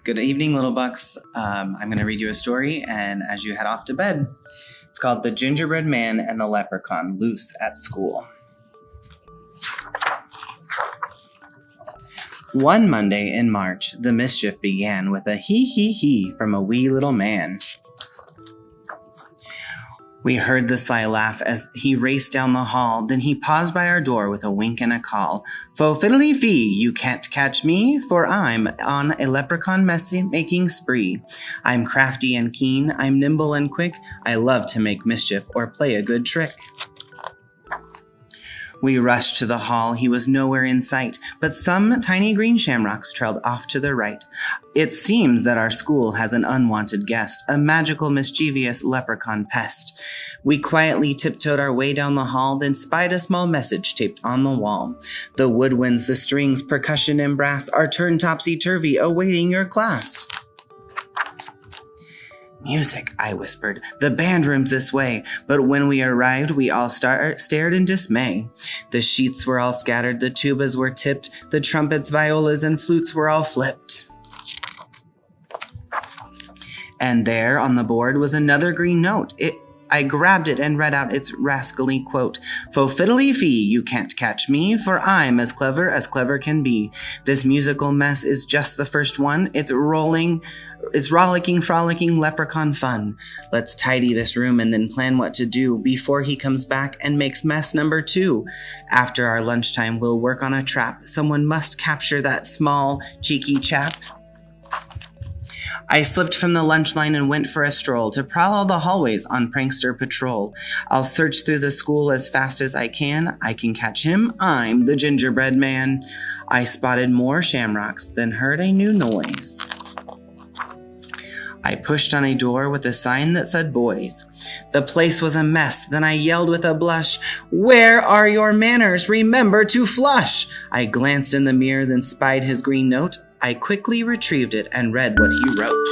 Good evening, little bucks. I'm going to read you a story, and as you head off to bed, it's called The Gingerbread Man and the Leprechaun Loose at School. One Monday in March, the mischief began with a hee from a wee little man. We heard the sly laugh as he raced down the hall. Then he paused by our door with a wink and a call. "Fo fiddly fee, you can't catch me, for I'm on a leprechaun mess-making spree. I'm crafty and keen, I'm nimble and quick. I love to make mischief or play a good trick." We rushed to the hall. He was nowhere in sight, but some tiny green shamrocks trailed off to the right. It seems that our school has an unwanted guest, a magical, mischievous leprechaun pest. We quietly tiptoed our way down the hall, then spied a small message taped on the wall. "The woodwinds, the strings, percussion, and brass are turned topsy-turvy, awaiting your class." "Music," I whispered. "The band room's this way." But when we arrived, we all stared in dismay. The sheets were all scattered, the tubas were tipped, the trumpets, violas, and flutes were all flipped. And there on the board was another green note. I grabbed it and read out its rascally quote. "Fo fiddly fee, you can't catch me, for I'm as clever can be. This musical mess is just the first one. It's rollicking, frolicking leprechaun fun. Let's tidy this room and then plan what to do before he comes back and makes mess number 2. After our lunchtime, we'll work on a trap. Someone must capture that small, cheeky chap." I slipped from the lunch line and went for a stroll to prowl all the hallways on prankster patrol. I'll search through the school as fast as I can. I can catch him. I'm the Gingerbread Man. I spotted more shamrocks, then heard a new noise. I pushed on a door with a sign that said boys. The place was a mess. Then I yelled with a blush, "Where are your manners? Remember to flush!" I glanced in the mirror, then spied his green note. I quickly retrieved it and read what he wrote.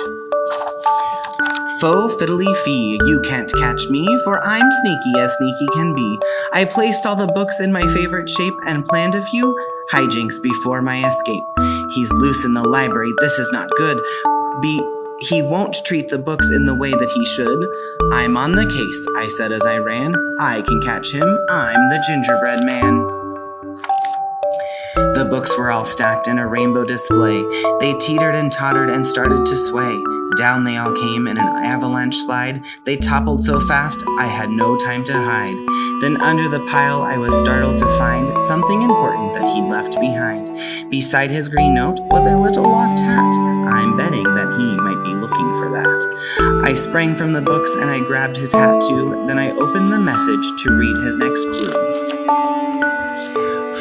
"Fo fiddly fee, you can't catch me, for I'm sneaky as sneaky can be. I placed all the books in my favorite shape and planned a few hijinks before my escape. He's loose in the library, this is not good. He won't treat the books in the way that he should. I'm on the case," I said as I ran. "I can catch him, I'm the Gingerbread Man." The books were all stacked in a rainbow display. They teetered and tottered and started to sway. Down they all came in an avalanche slide. They toppled so fast, I had no time to hide. Then under the pile, I was startled to find something important that he'd left behind. Beside his green note was a little lost hat. I'm betting that he might be looking for that. I sprang from the books and I grabbed his hat too. Then I opened the message to read his next clue.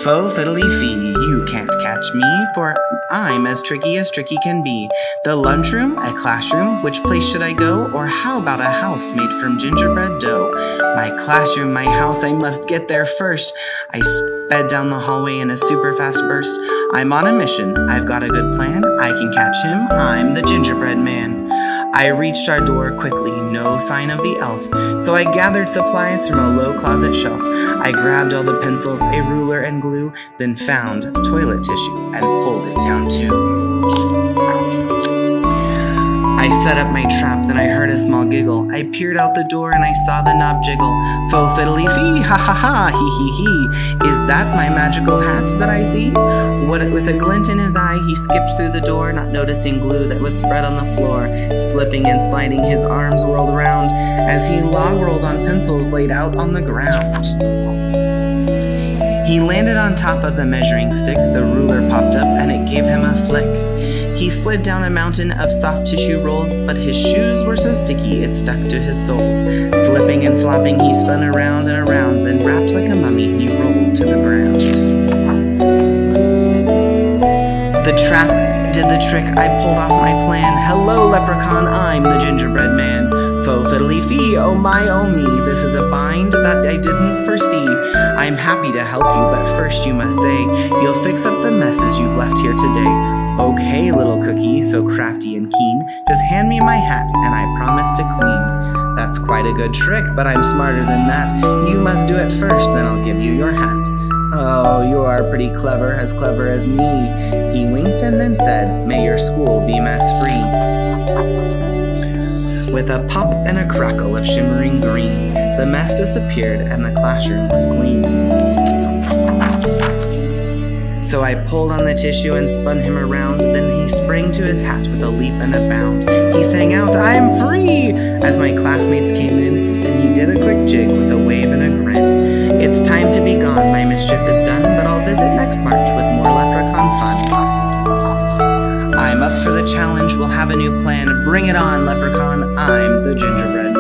"Fo fiddly fee, you can't catch me, for I'm as tricky can be. The lunchroom, a classroom, which place should I go? Or how about a house made from gingerbread dough? My classroom, my house, I must get there first." I sped down the hallway in a super fast burst. I'm on a mission, I've got a good plan. I can catch him, I'm the Gingerbread Man. I reached our door quickly, no sign of the elf, so I gathered supplies from a low closet shelf. I grabbed all the pencils, a ruler and glue, then found toilet tissue and pulled it down too. I set up my trap, then I heard a small giggle. I peered out the door and I saw the knob jiggle. "Fo fiddly fee, ha ha ha, he. Is that my magical hat that I see?" With a glint in his eye, he skipped through the door, not noticing glue that was spread on the floor. Slipping and sliding, his arms whirled around as he log rolled on pencils laid out on the ground. He landed on top of the measuring stick. The ruler popped up and it gave him a flick. He slid down a mountain of soft tissue rolls, but his shoes were so sticky it stuck to his soles. Flipping and flopping, he spun around and around, then wrapped like a mummy, he rolled to the ground. The trap did the trick, I pulled off my plan. "Hello, Leprechaun, I'm the Gingerbread Man. Fo fiddly fee, oh my, oh me, this is a bind that I didn't foresee. I'm happy to help you, but first you must say you'll fix up the messes you've left here today." "Okay, little cookie, so crafty and keen, just hand me my hat and I promise to clean." "That's quite a good trick, but I'm smarter than that. You must do it first, then I'll give you your hat." Oh, you are pretty clever as me. He winked and then said, may your school be mess-free. With a pop and a crackle of shimmering green, the mess disappeared and the classroom was clean. So I pulled on the tissue and spun him around. Then he sprang to his hat with a leap and a bound. He sang out, I'm free! As my classmates came in. Then he did a quick jig with a wave and a grin. It's time to be gone, my mischief is done, but I'll visit next March with more Leprechaun fun. I'm up for the challenge, we'll have a new plan. Bring it on, Leprechaun, I'm the Gingerbread